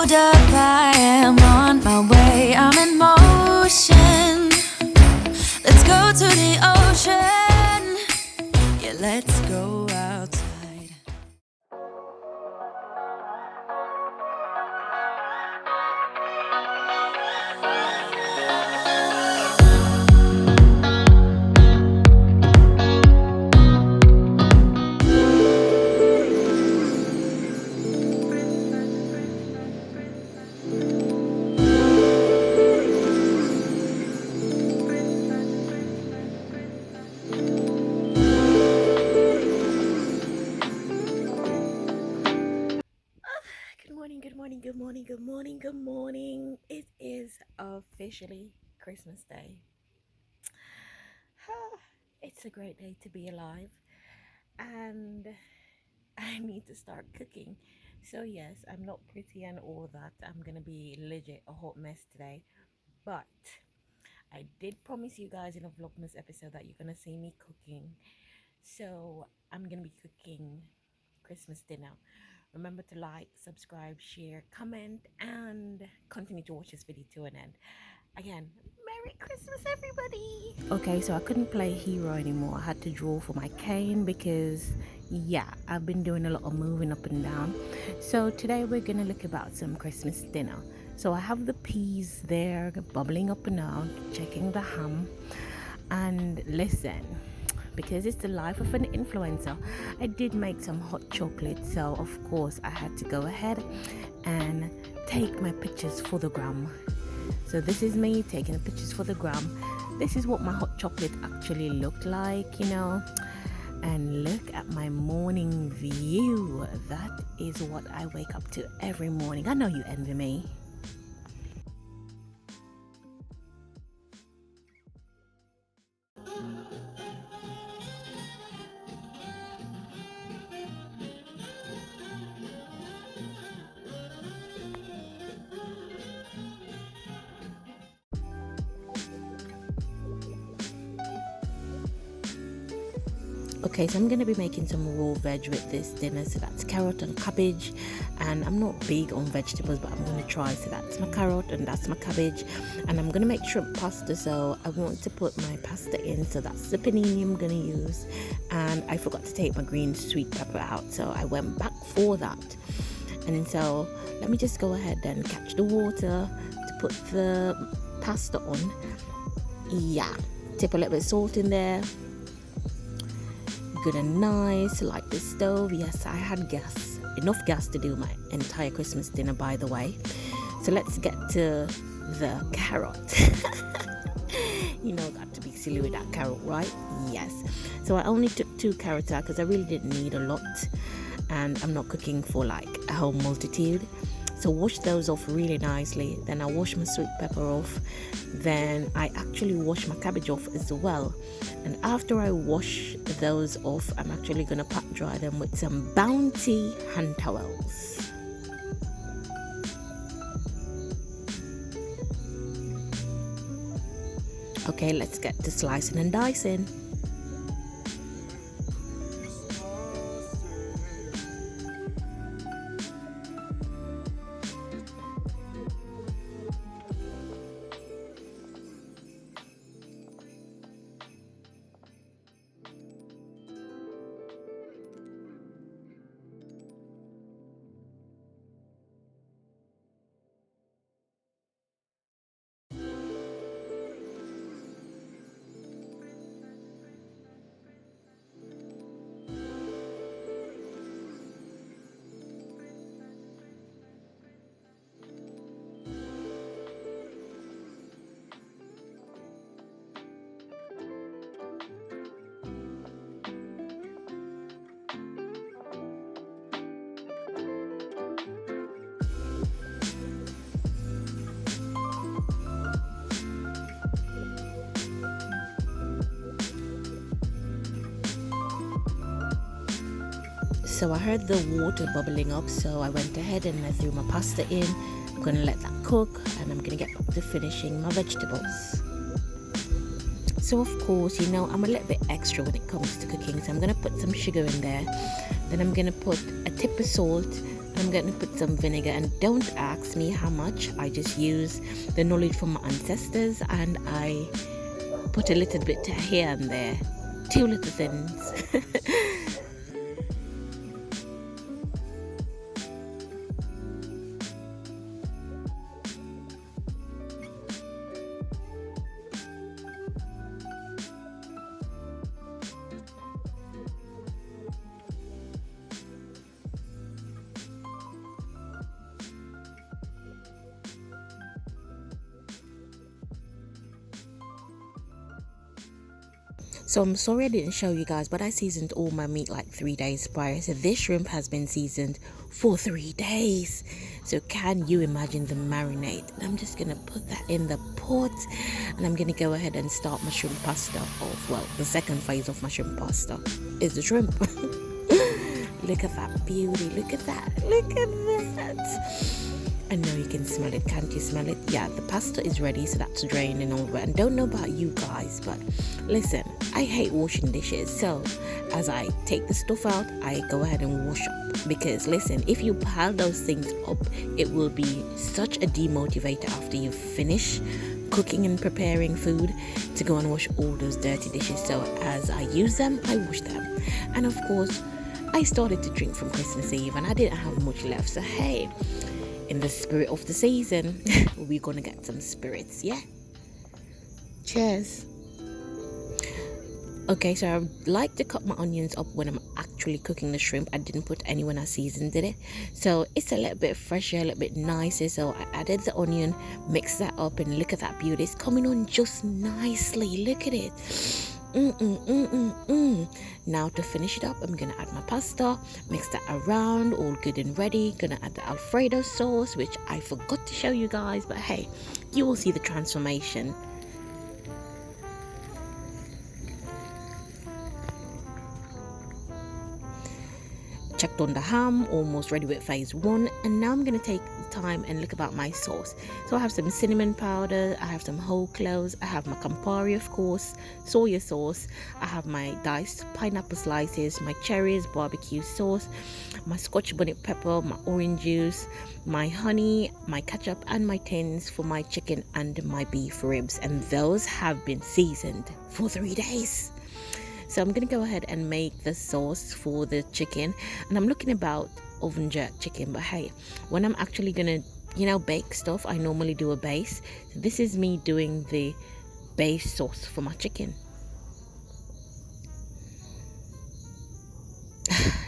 hold up, I am on my way. I'm in motion. Let's go to the ocean. Yeah, let's go outside. Good morning. It is officially Christmas Day. It's a great day to be alive, and I need to start cooking. So yes, I'm not pretty and all that. I'm gonna be legit a hot mess today, but I did promise you guys in a Vlogmas episode that you're gonna see me cooking. So I'm gonna be cooking Christmas dinner. Remember to like, subscribe, share, comment, and continue to watch this video to an end. Again, Merry Christmas, everybody! Okay, so I couldn't play hero anymore. I had to draw for my cane because, yeah, I've been doing a lot of moving up and down. So today we're gonna look about some Christmas dinner. So I have the peas there, bubbling up and down, checking the ham, and listen, because it's the life of an influencer, I did make some hot chocolate, so of course I had to go ahead and take my pictures for the gram. So this is me taking the pictures for the gram. This is what my hot chocolate actually looked like, you know. And look at my morning view. That is what I wake up to every morning. I know you envy me. Okay, so I'm going to be making some raw veg with this dinner. So that's carrot and cabbage, and I'm not big on vegetables, but I'm going to try. So that's my carrot and that's my cabbage, and I'm going to make shrimp pasta. So I want to put my pasta in, so that's the panini I'm going to use. And I forgot to take my green sweet pepper out, so I went back for that. And so let me just go ahead and catch the water to put the pasta on. Yeah, tip a little bit of salt in there. Good and nice, like the stove. Yes, I had enough gas to do my entire Christmas dinner, by the way. So let's get to the carrot. You know, got to be silly with that carrot, right? Yes. So I only took 2 carrots out because I really didn't need a lot, and I'm not cooking for like a whole multitude. So wash those off really nicely. Then I wash my sweet pepper off. Then I actually wash my cabbage off as well. And after I wash those off, I'm actually going to pat dry them with some Bounty hand towels. Okay, let's get to slicing and dicing. So I heard the water bubbling up, so I went ahead and I threw my pasta in. I'm going to let that cook, and I'm going to get back to finishing my vegetables. So of course, you know, I'm a little bit extra when it comes to cooking, so I'm going to put some sugar in there. Then I'm going to put a tip of salt, I'm going to put some vinegar, and don't ask me how much. I just use the knowledge from my ancestors, and I put a little bit here and there, 2 little things. So I'm sorry I didn't show you guys, but I seasoned all my meat like 3 days prior. So this shrimp has been seasoned for 3 days. So can you imagine the marinade? And I'm just going to put that in the pot, and I'm going to go ahead and start my shrimp pasta off. Well, the second phase of my shrimp pasta is the shrimp. Look at that beauty. Look at that. Look at that. I know you can smell it. Can't you smell it? Yeah, the pasta is ready, so that's draining over. And don't know about you guys, but listen, I hate washing dishes. So as I take the stuff out, I go ahead and wash up. Because listen, if you pile those things up, it will be such a demotivator after you finish cooking and preparing food to go and wash all those dirty dishes. So as I use them, I wash them. And of course, I started to drink from Christmas Eve, and I didn't have much left. So hey, in the spirit of the season, we're gonna get some spirits, yeah? Cheers. Okay, so I like to cut my onions up when I'm actually cooking the shrimp. I didn't put any when I seasoned it, so it's a little bit fresher, a little bit nicer. So I added the onion, mixed that up, and look at that beauty. It's coming on just nicely. Look at it. Now to finish it up, I'm gonna add my pasta, mix that around, all good and ready. Gonna add the Alfredo sauce, which I forgot to show you guys, but hey, you will see the transformation. Checked on the ham, almost ready with phase 1, and now I'm going to take the time and look about my sauce. So I have some cinnamon powder, I have some whole cloves, I have my Campari, of course, soya sauce, I have my diced pineapple slices, my cherries, barbecue sauce, my scotch bonnet pepper, my orange juice, my honey, my ketchup, and my tins for my chicken and my beef ribs, and those have been seasoned for 3 days. So I'm going to go ahead and make the sauce for the chicken, and I'm looking about oven jerk chicken, but hey, when I'm actually going to bake stuff, I normally do a base. So this is me doing the base sauce for my chicken.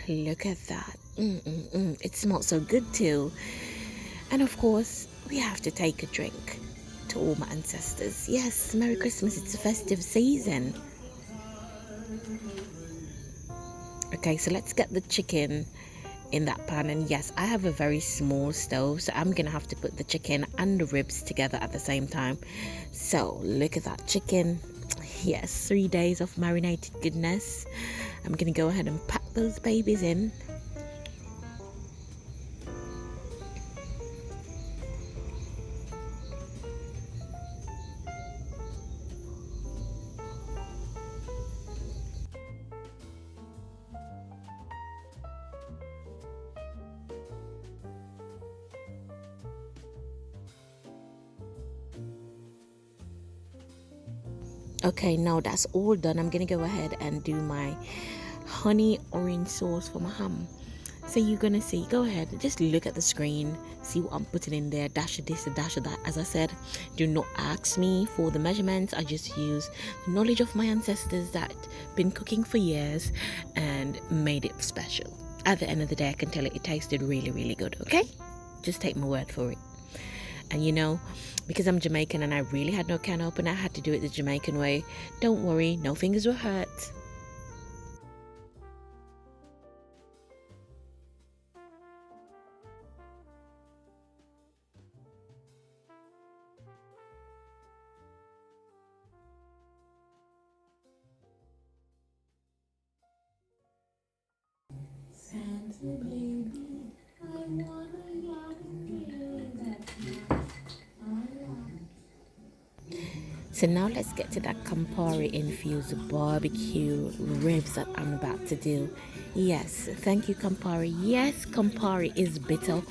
Look at that. It smells so good too. And of course, we have to take a drink to all my ancestors. Yes, Merry Christmas, it's a festive season. Okay, so let's get the chicken in that pan, and yes, I have a very small stove, so I'm gonna have to put the chicken and the ribs together at the same time. So look at that chicken. Yes, 3 days of marinated goodness. I'm gonna go ahead and pack those babies in. Okay, now that's all done. I'm gonna go ahead and do my honey orange sauce for my ham. So you're gonna see, go ahead, just look at the screen, see what I'm putting in there, dash of this, a dash of that. As I said, do not ask me for the measurements. I just use the knowledge of my ancestors that been cooking for years and made it special. At the end of the day, I can tell it tasted really, really good, okay? Just take my word for it. And because I'm Jamaican and I really had no can opener, I had to do it the Jamaican way. Don't worry, no fingers were hurt. Santa baby, I wanna So now let's get to that Campari infused barbecue ribs that I'm about to do. Yes, thank you, Campari. Yes, Campari is bitter,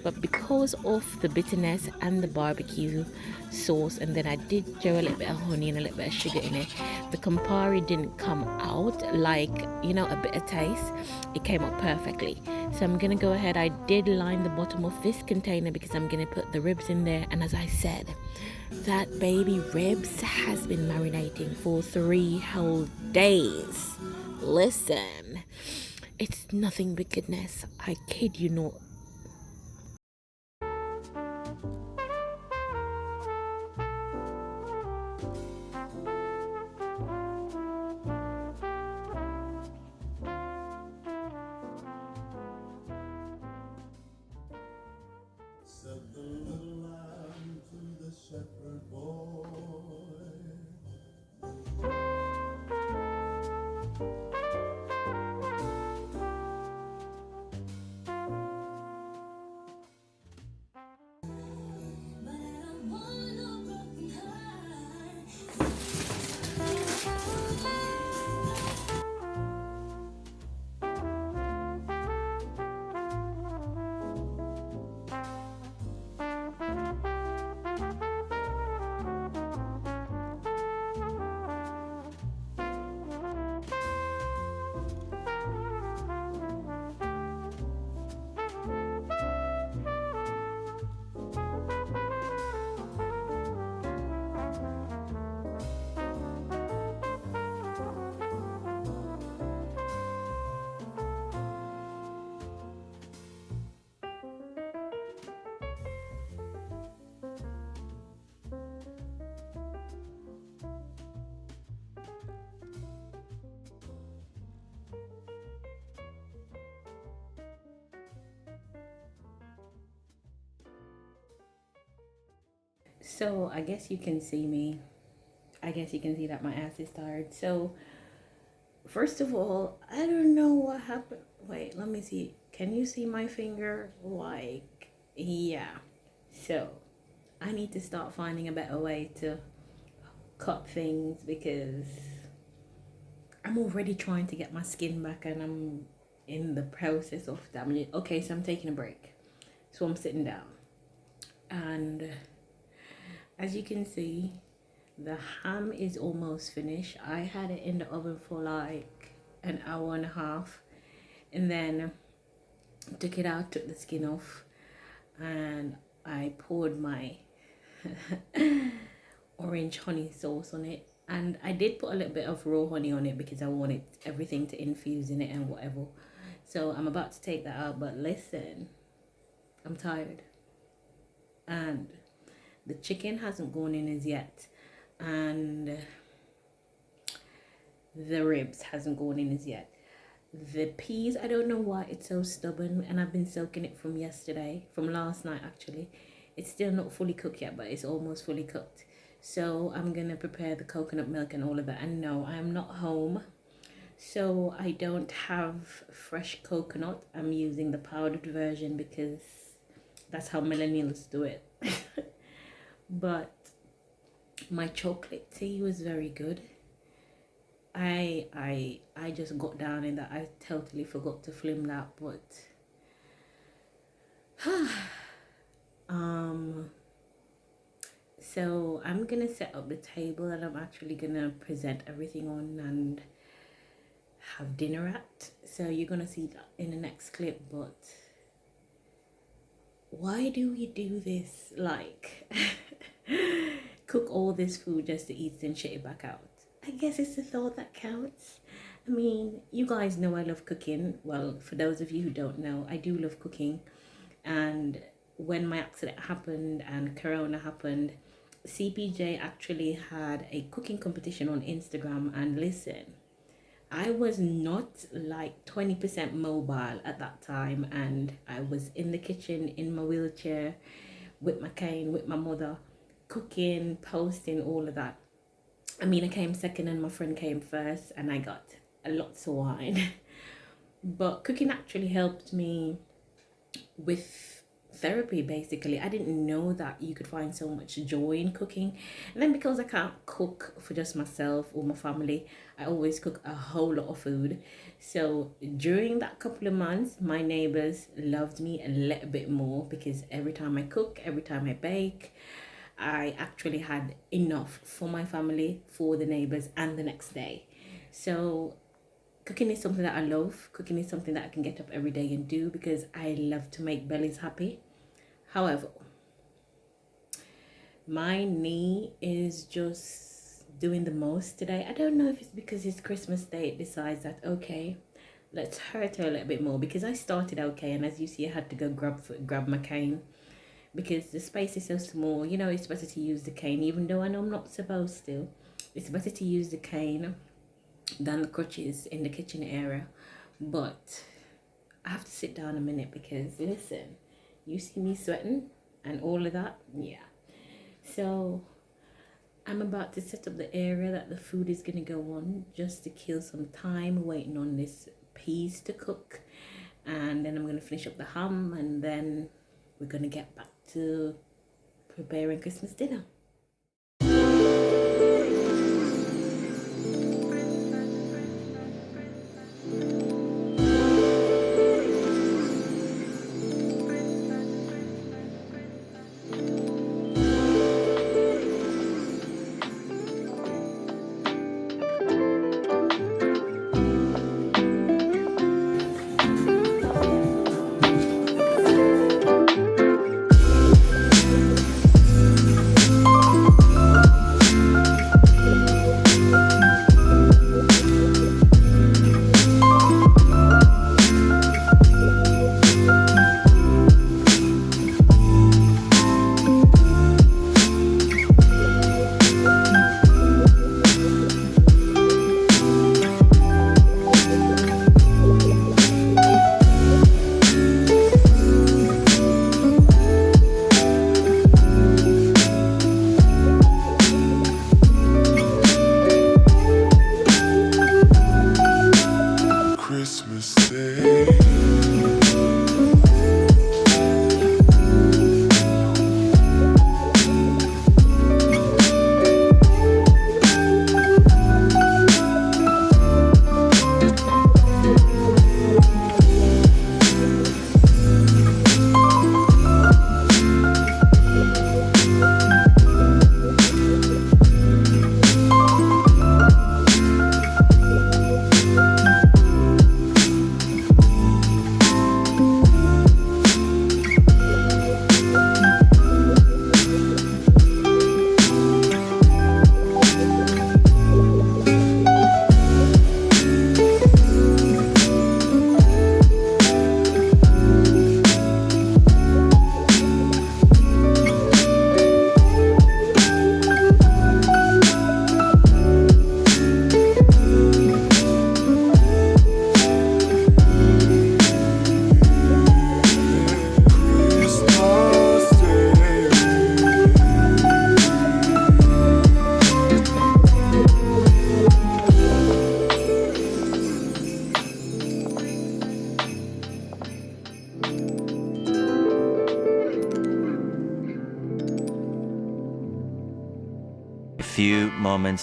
but because of the bitterness and the barbecue sauce, and then I did throw a little bit of honey and a little bit of sugar in it, the Campari didn't come out like, you know, a bitter taste. It came out perfectly. So I'm gonna go ahead. I did line the bottom of this container because I'm gonna put the ribs in there, and as I said, that baby ribs has been marinating for 3 whole days. Listen, it's nothing but goodness. I kid you not. Said the little lamb to the shepherd boy. So I guess you can see me. I guess you can see that my ass is tired. So first of all, I don't know what happened. Wait, let me see. Can you see my finger? Like, yeah. So I need to start finding a better way to cut things because I'm already trying to get my skin back and I'm in the process of damaging. Okay, so I'm taking a break. So I'm sitting down. And as you can see, the ham is almost finished. I had it in the oven for like an hour and a half, and then took it out, took the skin off, and I poured my orange honey sauce on it. And I did put a little bit of raw honey on it because I wanted everything to infuse in it and whatever. So I'm about to take that out, but listen, I'm tired. And the chicken hasn't gone in as yet, and the ribs hasn't gone in as yet. The peas, I don't know why it's so stubborn, and I've been soaking it from yesterday, from last night actually. It's still not fully cooked yet, but it's almost fully cooked. So I'm gonna prepare the coconut milk and all of that. And no, I am not home, so I don't have fresh coconut. I'm using the powdered version because that's how millennials do it. But my chocolate tea was very good. I just got down in that. I totally forgot to film that, but so I'm gonna set up the table and I'm actually gonna present everything on and have dinner at. So you're gonna see that in the next clip. But why do we do this? Like cook all this food just to eat and shit it back out? I guess it's the thought that counts. I mean, you guys know I love cooking. Well, for those of you who don't know, I do love cooking. And when my accident happened and Corona happened, CPJ actually had a cooking competition on Instagram. And listen, I was not like 20% mobile at that time. And I was in the kitchen in my wheelchair with my cane, with my mother, cooking, posting, all of that. I mean, I came second and my friend came first, and I got a lot of wine. But cooking actually helped me with therapy basically. I didn't know that you could find so much joy in cooking. And then because I can't cook for just myself or my family, I always cook a whole lot of food. So during that couple of months, my neighbors loved me a little bit more because every time I cook, every time I bake, I actually had enough for my family, for the neighbors, and the next day. So cooking is something that I love. Cooking is something that I can get up every day and do because I love to make bellies happy. However, my knee is just doing the most today. I don't know if it's because it's Christmas Day, it decides that, okay, let's hurt her a little bit more, because I started okay, and as you see, I had to go grab my cane because the space is so small. You know, it's better to use the cane, even though I know I'm not supposed to. It's better to use the cane than the crutches in the kitchen area. But I have to sit down a minute because listen, you see me sweating and all of that. Yeah, so I'm about to set up the area that the food is gonna go on, just to kill some time waiting on this peas to cook, and then I'm gonna finish up the ham, and then we're gonna get back to preparing Christmas dinner. Christmas Day. A few moments.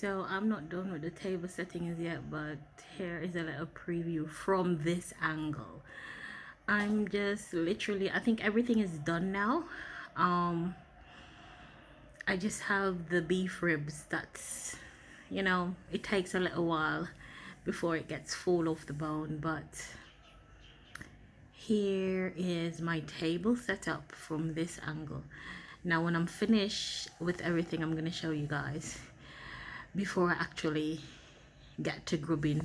So I'm not done with the table settings yet, but here is a little preview from this angle. I'm just literally, I think everything is done now. I just have the beef ribs that's, you know, it takes a little while before it gets full off the bone, but here is my table set up from this angle. Now when I'm finished with everything, I'm going to show you guys before I actually get to grubbing.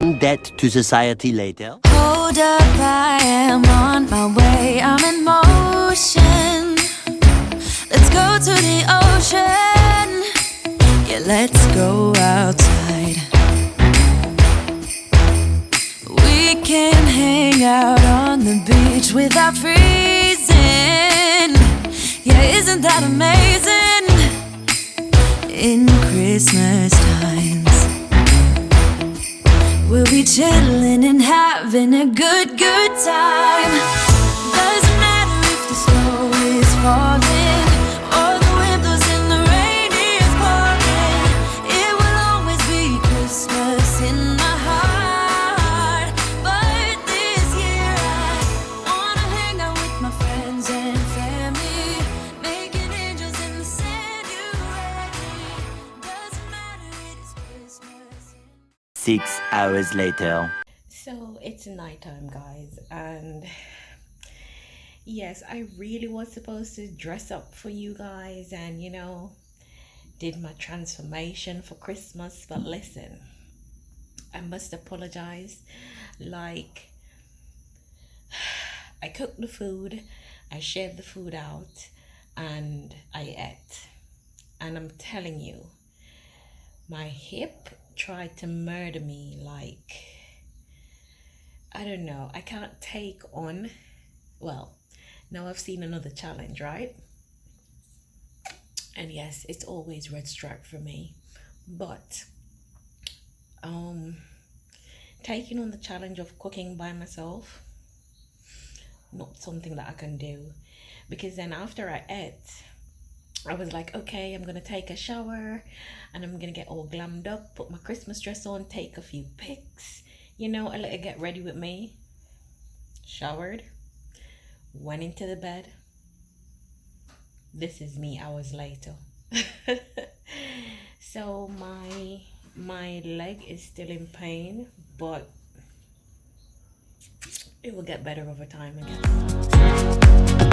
in debt to society later. Hold up, I am on my way, I'm in motion. Let's go to the ocean. Yeah, let's go outside. We can hang out on the beach without freezing. Yeah, isn't that amazing? In Christmas times, we'll be chilling and having a good time. Doesn't matter if the snow is falling or the wind blows and the rain is pouring. It will always be Christmas in my heart. But this year I wanna hang out with my friends and family, making angels in the sand. You ready? Doesn't matter, it is Christmas. 6 hours later. So it's nighttime, guys, and yes, I really was supposed to dress up for you guys and, you know, did my transformation for Christmas. But listen, I must apologize. Like, I cooked the food, I shared the food out, and I ate. And I'm telling you, my hip tried to murder me. Like, I don't know, I can't take on, well, now I've seen another challenge, right? And yes, it's always red stripe for me, but taking on the challenge of cooking by myself, not something that I can do. Because then after I ate, I was like, okay, I'm gonna take a shower and I'm gonna get all glammed up, put my Christmas dress on, take a few pics, you know, and let it get ready with me. Showered, went into the bed. This is me hours later. So my leg is still in pain, but it will get better over time again.